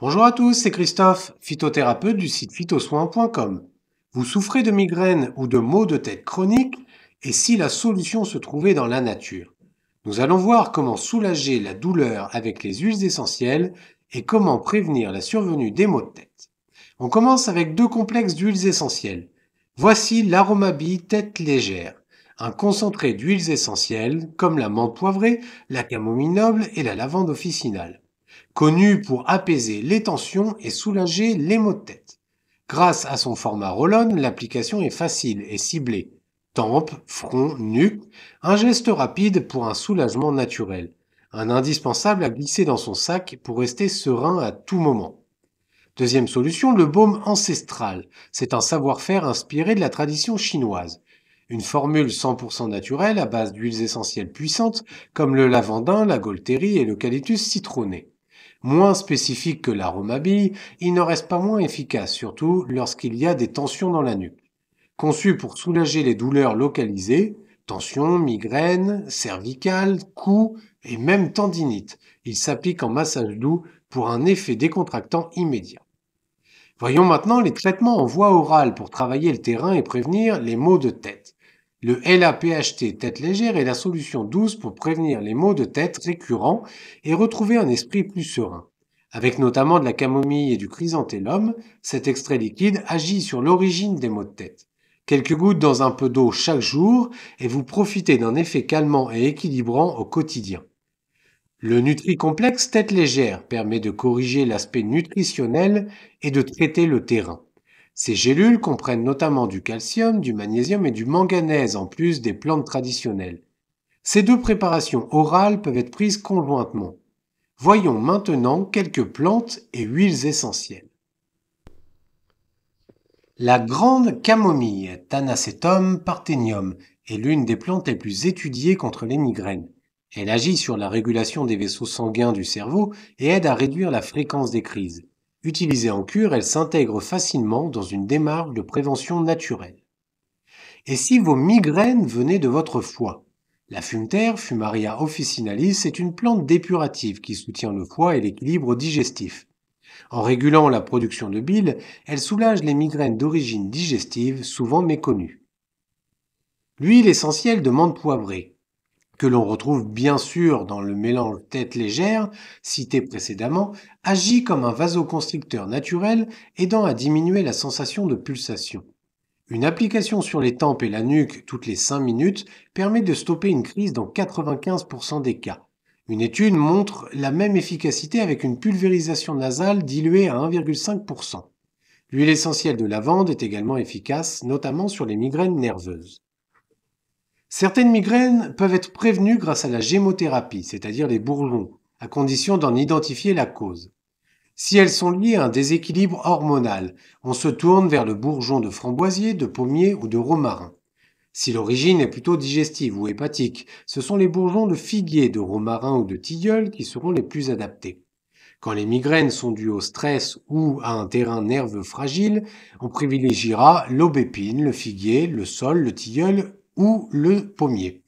Bonjour à tous, c'est Christophe, phytothérapeute du site phytosoin.com. Vous souffrez de migraines ou de maux de tête chroniques, et si la solution se trouvait dans la nature? Nous allons voir comment soulager la douleur avec les huiles essentielles et comment prévenir la survenue des maux de tête. On commence avec deux complexes d'huiles essentielles. Voici l'Aromabie tête légère, un concentré d'huiles essentielles comme la menthe poivrée, la camomille noble et la lavande officinale, connu pour apaiser les tensions et soulager les maux de tête. Grâce à son format roll-on, l'application est facile et ciblée. Tempe, front, nuque, un geste rapide pour un soulagement naturel. Un indispensable à glisser dans son sac pour rester serein à tout moment. Deuxième solution, le baume ancestral. C'est un savoir-faire inspiré de la tradition chinoise. Une formule 100% naturelle à base d'huiles essentielles puissantes comme le lavandin, la gaultérie et l'eucalyptus citronné. Moins spécifique que l'aromabille, il n'en reste pas moins efficace, surtout lorsqu'il y a des tensions dans la nuque. Conçu pour soulager les douleurs localisées, tensions, migraines, cervicales, cou et même tendinite, il s'applique en massage doux pour un effet décontractant immédiat. Voyons maintenant les traitements en voie orale pour travailler le terrain et prévenir les maux de tête. Le LAPHT tête légère est la solution douce pour prévenir les maux de tête récurrents et retrouver un esprit plus serein. Avec notamment de la camomille et du chrysanthellum, cet extrait liquide agit sur l'origine des maux de tête. Quelques gouttes dans un peu d'eau chaque jour et vous profitez d'un effet calmant et équilibrant au quotidien. Le Nutri-Complexe tête légère permet de corriger l'aspect nutritionnel et de traiter le terrain. Ces gélules comprennent notamment du calcium, du magnésium et du manganèse en plus des plantes traditionnelles. Ces deux préparations orales peuvent être prises conjointement. Voyons maintenant quelques plantes et huiles essentielles. La grande camomille, Tanacetum parthenium, est l'une des plantes les plus étudiées contre les migraines. Elle agit sur la régulation des vaisseaux sanguins du cerveau et aide à réduire la fréquence des crises. Utilisée en cure, elle s'intègre facilement dans une démarche de prévention naturelle. Et si vos migraines venaient de votre foie? La fumeterre, Fumaria officinalis, est une plante dépurative qui soutient le foie et l'équilibre digestif. En régulant la production de bile, elle soulage les migraines d'origine digestive souvent méconnues. L'huile essentielle de menthe poivrée, que l'on retrouve bien sûr dans le mélange tête légère cité précédemment, agit comme un vasoconstricteur naturel aidant à diminuer la sensation de pulsation. Une application sur les tempes et la nuque toutes les 5 minutes permet de stopper une crise dans 95% des cas. Une étude montre la même efficacité avec une pulvérisation nasale diluée à 1,5%. L'huile essentielle de lavande est également efficace, notamment sur les migraines nerveuses. Certaines migraines peuvent être prévenues grâce à la gémothérapie, c'est-à-dire les bourgeons, à condition d'en identifier la cause. Si elles sont liées à un déséquilibre hormonal, on se tourne vers le bourgeon de framboisier, de pommier ou de romarin. Si l'origine est plutôt digestive ou hépatique, ce sont les bourgeons de figuier, de romarin ou de tilleul qui seront les plus adaptés. Quand les migraines sont dues au stress ou à un terrain nerveux fragile, on privilégiera l'aubépine, le figuier, le saule, le tilleul ou le pommier.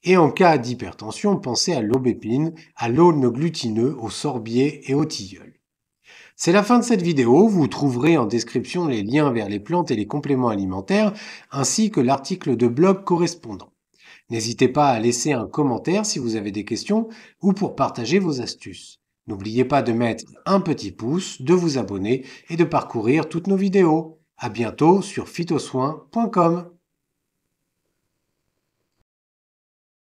Et en cas d'hypertension, pensez à l'aubépine, à l'aulne glutineux, au sorbier et au tilleul. C'est la fin de cette vidéo, vous trouverez en description les liens vers les plantes et les compléments alimentaires, ainsi que l'article de blog correspondant. N'hésitez pas à laisser un commentaire si vous avez des questions ou pour partager vos astuces. N'oubliez pas de mettre un petit pouce, de vous abonner et de parcourir toutes nos vidéos. À bientôt sur phytosoin.com.